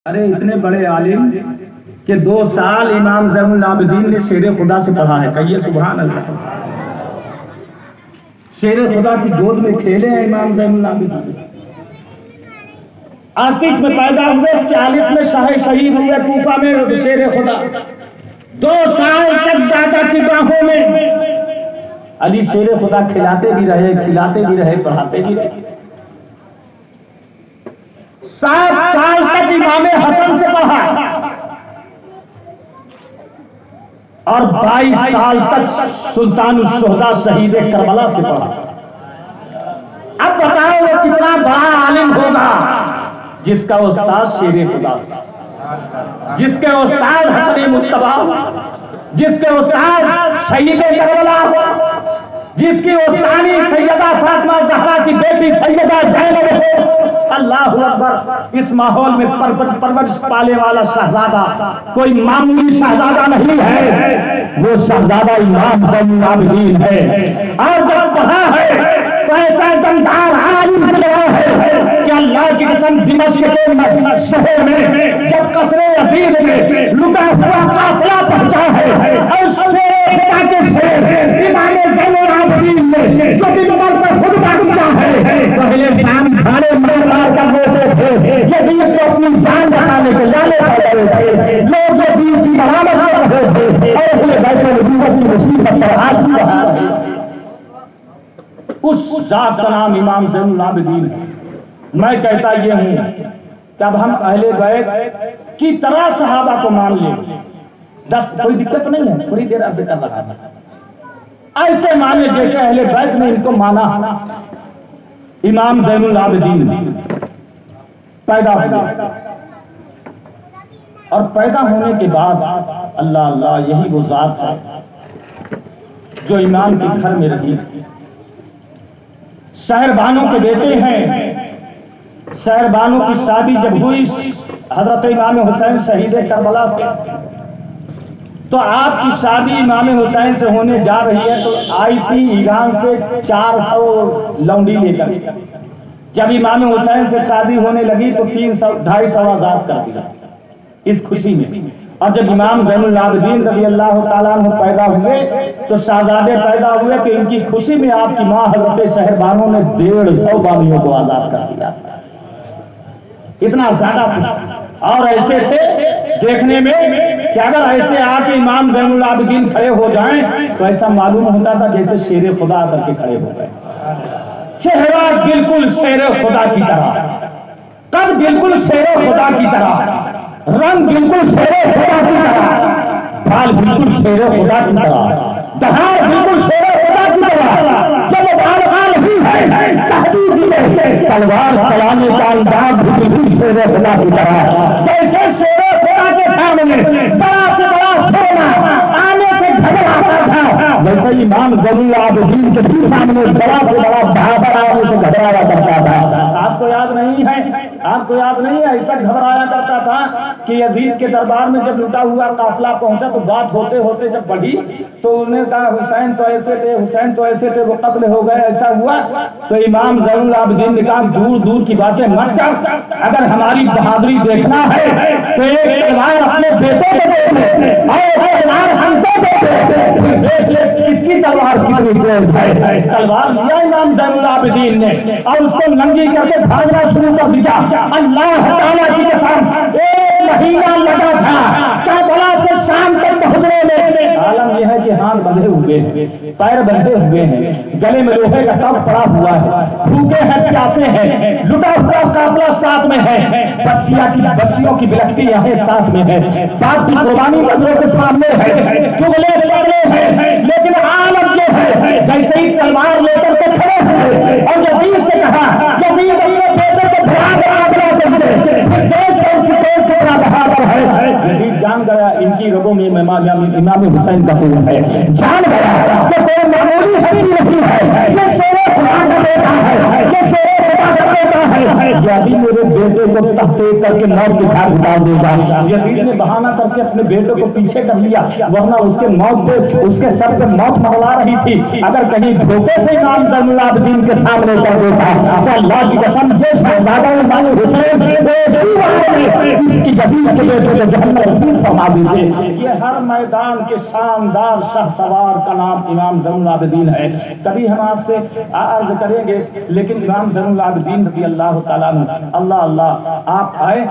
ارے اتنے بڑے عالم کہ 2 سال امام زین العابدین نے شیر خدا سے پڑھا ہے. کہیے سبحان اللہ. شیر خدا کی گود میں کھیلے ہیں امام زین العابدین. 38 میں پیدا ہوئے، 40 میں شہید ہوئے کوفہ میں شیر خدا. 2 سال تک دادا کی باہوں میں علی شیر خدا کھلاتے بھی رہے، کھلاتے بھی رہے، پڑھاتے بھی رہے. 7 سال تک امام حسن سے پڑھا اور 22 سال تک سلطان الشہداء شہید کربلا سے پڑھا. اب بتاؤ وہ کتنا بڑا عالم ہوگا جس کا استاد شیر خدا، جس کے استاد حسن مصطفیٰ، جس کے استاد شہید کربلا، جس کی استانی سیدہ فاطمہ زہرا کی بیٹی سیدہ زینب ہے. اللہ اکبر. اس ماحول میں پرورش پالے والا شہزادہ کوئی معمولی شہزادہ نہیں ہے، وہ شہزادہ امام زین العابدین ہے. اور جب پڑھا ہے تو ایسا دمدار عالم بنا ہے کہ اللہ کی قسم دمشق کے شہر میں جب قصر یزید میں لٹا ہوا قافلہ پہنچا ہے اور شیر خدا کے شیر امام زین العابدین نے جو منبر پر خطبہ دیا ہے، پہلے شام کھانے مار کر روتے تھے یزید کو اپنی جان بچانے کے لالے پڑ رہے تھے. لوگ یزید کی مرامت کر رہے تھے اور اپنے بیت نبوت کی مصیبت پر آنسو بہا رہے تھے. اس ذات کا نام امام زین العابدین ہے. میں کہتا یہ ہوں کہ اب ہم اہل بیت کی طرح صحابہ کو مان لیں. کوئی دقت نہیں ہے، تھوڑی دیر عرض کر رہا تھا. ایسے مانے جیسے اہل بیت نے ان کو مانا. امام زین العابدین پیدا ہوئے اور پیدا ہونے کے بعد اللہ اللہ یہی وہ ذات ہے جو امام کے گھر میں رہی. شہر بانو کے بیٹے ہیں. شہر بانو کی شادی جب ہوئی حضرت امام حسین شہید کربلا سے، تو آپ کی شادی امام حسین سے ہونے جا رہی ہے تو آئی تھی ایران سے 400 لونڈی لے کر. جب امام حسین سے شادی ہونے لگی تو 250 آزاد کر دیا اس خوشی میں. اور جب امام زین العابدین رضی اللہ تعالیٰ عنہ پیدا ہوئے تو شہزادے پیدا ہوئے کہ ان کی خوشی میں آپ کی ماں حضرت شہر بانو نے 150 بانیوں کو آزاد کر دیا. اتنا زیادہ خوشی. اور ایسے تھے دیکھنے میں کہ اگر ایسے آ کے امام زین العابدین کھڑے ہو جائیں تو ایسا معلوم ہوتا تھا جیسے شیر خدا کر کے کھڑے ہو گئے. چہرہ بالکل شیر خدا کی طرح، قد بالکل شیر خدا کی طرح، رنگ بالکل شیر خدا کی طرح، بال بالکل شیر خدا کی طرح، دہار بالکل شیر خدا کی طرح. جب مبالغہ نہیں ہے کہہ دیجیے تلوار چلانے کا انداز بھی بالکل شیر خدا کی طرح. جیسے شیر خدا کے سامنے بڑا سے بڑا سونا آنے سے گھبراتا تھا، ویسے امام زین العابدین کے بھی سامنے بڑا سے بڑا بہادر آنے سے گھبرایا کرتا تھا. آپ کو یاد نہیں ہے؟ آپ کو یاد نہیں ہے ایسا گھبرایا کرتا تھا کہ یزید کے دربار میں جب لٹا ہوا قافلہ پہنچا تو بات ہوتے ہوتے جب بڑھی تو انہوں نے کہا حسین تو ایسے تھے، حسین تو ایسے تھے، وہ قتل ہو گئے، ایسا ہوا. تو امام زین العابدین نے کہا دور دور کی باتیں مت کر، اگر ہماری بہادری دیکھنا ہے تو ایک تلوار اپنے بیٹے کو دے دے اور تلوار ہم کو دے دے، دیکھ لے کس کی تلوار کتنی تیز ہے. تلوار لیا امام زین العابدین نے اور اس کو ننگی کر کے بھاگنا شروع کر دیا. اللہ تعالیٰ کی قسم 1 مہینہ لگا تھا کربلا سے شام تک پہنچنے میں. عالم یہ ہے کہ ہاتھ بندھے ہوئے ہیں، پیر بندھے ہوئے ہیں، گلے میں لوہے کا ٹپ پڑا ہوا ہے، بھوکے ہیں، پیاسے ہیں، لٹا ہوا قافلہ ساتھ میں ہے، بچیوں کی بلکتی آہیں ساتھ میں ہے، باپ کی قربانی نظروں کے سامنے ہے، چغلے پتلے ہیں، لیکن عالم یہ ہے جیسے ہی تلوار لے کر کے کھڑے ہوئے اور یزید سے کہا یزید اپنے بیٹے کو یزید جان گیا ان کی رگوں میں امام حسین کا خون ہے. جان گیا کہ کوئی معمولی ہستی نہیں ہے، یہ شیر خدا کا بیٹا ہے، یہ شیر خدا کا بیٹا ہے. یعنی میرے بیٹے کو تحتے کر کے موت کے گھاٹ اتار دے گا. یزید نے بہانہ کر کے اپنے بیٹے کو پیچھے کر لیا، ورنہ اس کے موت پہ اس کے سر پہ موت مرلا رہی تھی. اگر کہیں دھوکے سے امام زین العابدین کے سامنے کر دیتا تو اللہ کی قسم یہ شہزادہ امام حسین اس کی کے بیٹے کو جہنم نصیب فرما دیجیے۔ یہ ہر میدان کے شاندار شاہ سوار کا نام امام زین العابدین ہے۔ کبھی ہم آپ سے عرض کریں گے، لیکن امام زین العابدین رضی اللہ تعالیٰ عنہ، اللہ اللہ آپ آئے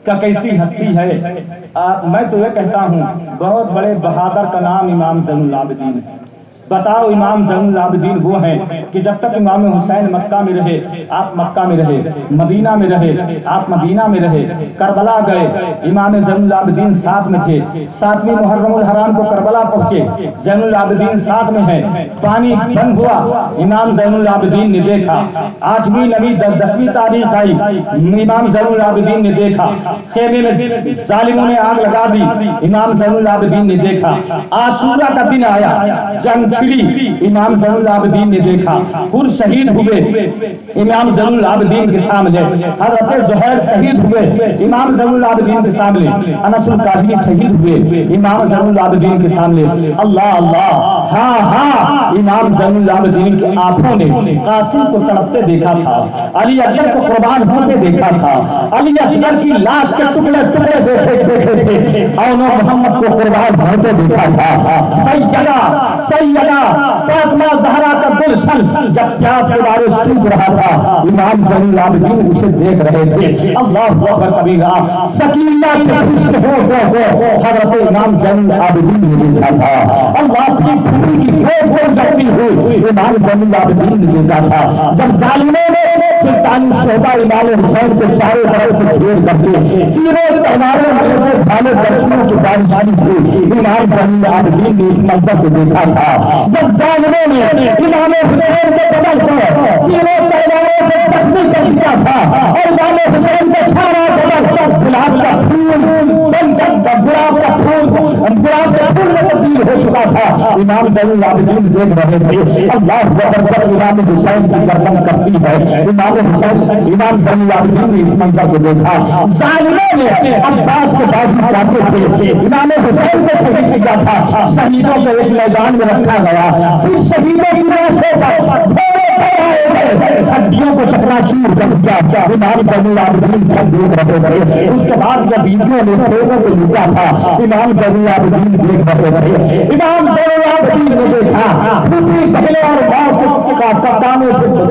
کا کیسی ہستی ہے۔ میں تو یہ کہتا ہوں بہت بڑے بہادر کا نام امام زین العابدین ہے۔ بتاؤ امام زین العابدین وہ ہیں کہ جب تک امام حسین مکہ میں رہے آپ مکہ میں رہے، مدینہ میں رہے آپ مدینہ میں رہے، کربلا گئے امام زین العابدین ساتھ میں تھے، 7ویں محرم الحرام کو کربلا پہنچے، زین العابدین ساتھ میں ہیں، پانی بند ہوا امام زین العابدین نے دیکھا، 8ویں 9ویں 10ویں تاریخ آئی امام زین العابدین نے دیکھا، خیمے میں ظالموں نے آگ لگا دی امام زین العابدین نے دیکھا، عاشورہ کا دن آیا جنگ امام زین العابدین نے دیکھا، خود شہید ہوئے امام زین العابدین کے سامنے، حضرت زہیر شہید ہوئے امام زین العابدین کے سامنے، انس القاہلی شہید ہوئے امام زین العابدین کے سامنے۔ اللہ اللہ، ہاں ہاں، امام زین العابدین کے آنکھوں نے قاسم کو تڑپتے دیکھا تھا، علی اکبر کو قربان ہوتے دیکھا تھا، علی اصغر کی لاش کے ٹکڑے ٹکڑے دیکھے تھے، اور محمد کو قربان ہوتے دیکھا تھا۔ سیدہ فاطمہ زہرا کا گلشن جب پیاس کے بارے سوکھ رہا تھا، امام زین العابدین اسے دیکھ رہے تھے۔ اللہ اکبر کبیرہ، سکینہ کے حسن ہو حضرت امام زین العابدین نے دیکھا تھا۔ اللہ کی پھولی کی گود کو جلتی ہوئی امام زین العابدین نے دیکھا تھا۔ جب ظالموں نے سلطان شہداء امام حسین کو چاروں طرف سے گھیر کر کے تیروں تلواروں سے بھالے درچنوں کی بارش ہوئی، امام زین العابدین نے اس منظر کو دیکھا تھا۔ جب ظالموں نے امام حسین کو بدل کر تیروں تلواروں سے زخمی کر دیا تھا، اور امام حسین کا سارا بدن گلاب کا پھول بن کر گلاب کا پھول میں تبدیل ہو چکا تھا، امام زین العابدین دیکھ رہے تھے۔ اللہ اکبر، جب امام حسین کی گردن کرتی ہے امام زین العابدین نے اس منظر کو دیکھا۔ ظالموں نے عباس کے بازو کاٹے تھے، امام حسین کو شہید کیا تھا، شہیدوں کو ایک میدان میں رکھا گیا، پھر شہیدوں کی لاشوں پر ہڈیوں کو چکناچور کر دیا، امام زین العابدین سب دیکھ رہے تھے۔ اس کے بعد یزیدیوں نے لوگوں کو لوٹا تھا، امام زین العابدین دیکھ رہے تھے۔ امام زین العابدین نے دیکھا پھوپھی بہنوں اور ماں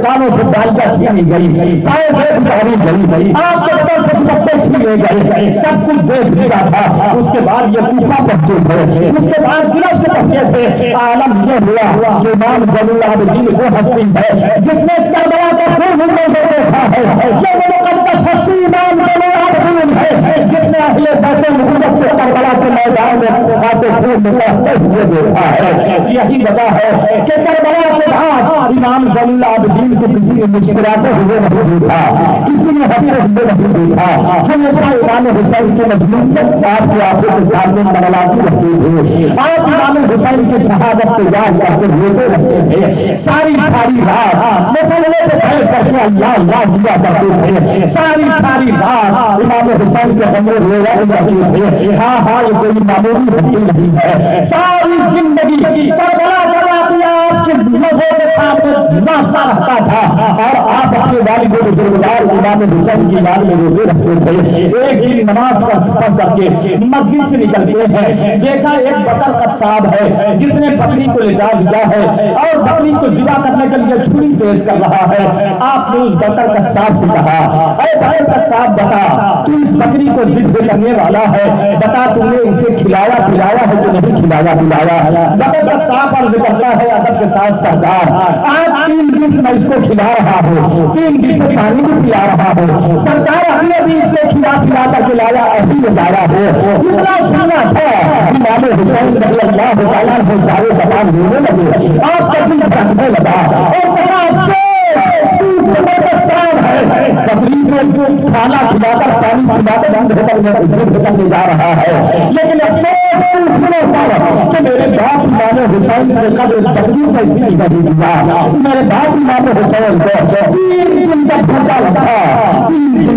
کانوں سے ڈالچا چھینی گئی، پائے سے اتاری گئی، آپ کے بدن سے دوپٹے چھینے گئے، سب کچھ دیکھ لیا تھا۔ اس کے بعد یہ کوفہ پہنچے تھے، اس کے بعد دمشق پہنچے تھے۔ عالم یہ ہوا کہ امام زین العابدین وہ ہستی ہے جس نے کربلا کا خون دیکھا ہے، یہ وہ مقدس ہستی امام زین العابدین ہے جس نے اہل بیت النبوت کو کربلا کے میدان میں خاطر خون نکلتے ہوئے دیکھا ہے۔ یہی وجہ ہے کہ کربلا کے بعد امام زین العابدین کو کسی نے مسکراتے ہوئے نہیں دیکھا، کسی نے ہنستے ہوئے نہیں دیکھا، ہمیشہ امام حسین کے مضمون آپ کی آنکھوں کے سامنے منڈلاتی رہتے تھے، آپ امام حسین کی شہادت کو یاد کر کے روتے رہتے تھے، ساری رات مسلے پہ بیٹھ کر کے اللہ اللہ کیا کرتے تھے، ساری رات امام حسین کے ہمیں رویا کرتے تھے۔ ہاں یہ کوئی معمولی ہستی نہیں ہے، ساری زندگی کربلا کا واقعہ آپ کی نظروں کے سامنے ناشتا رہتا تھا، اور آپ اپنے والد بزرگوار امام حسین کی یاد میں روتے رہتے تھے۔ ایک دن نماز پڑھ کر کے مسجد سے نکلتے ہیں، دیکھا ایک بکر قصاب ہے جس نے بکری کو لٹا دیا ہے اور بکری کو ذبح کرنے کے لیے چھری تیز کر رہا ہے۔ آپ نے اس بکر قصاب سے کہا، اے بکر قصاب بتا، تو اس بکری کو ذبح کرنے والا ہے، بتا تم نے اسے کھلایا پلایا ہے کہ نہیں کھلایا پلایا؟ بکر قصاب عرض کرتا ہے ادب کے ساتھ، سردار آج 3 دن سے میں اس کو کھلا رہا ہوں، 3 دن سے پانی بھی پلا رہا ہوں، سرکار ابھی اس کو کھلا پلا کر کے لایا، ابھی میں لایا ہوں۔ اتنا سنا تھا امام حسین رضی اللہ تعالیٰ عنہ سارے زبان رونے لگے، آپ کا دل دھڑکنے لگا اور کہا بکری کو کھانا کھلا کر پانی پلا کر بند جا رہا ہے، لیکن افسوس کہ میرے باپ امام حسین نے قبر بکری کیسی نہیں دیا، میرے باپ امام حسین کو 3 دن تک بھوکا رکھا، 3 دن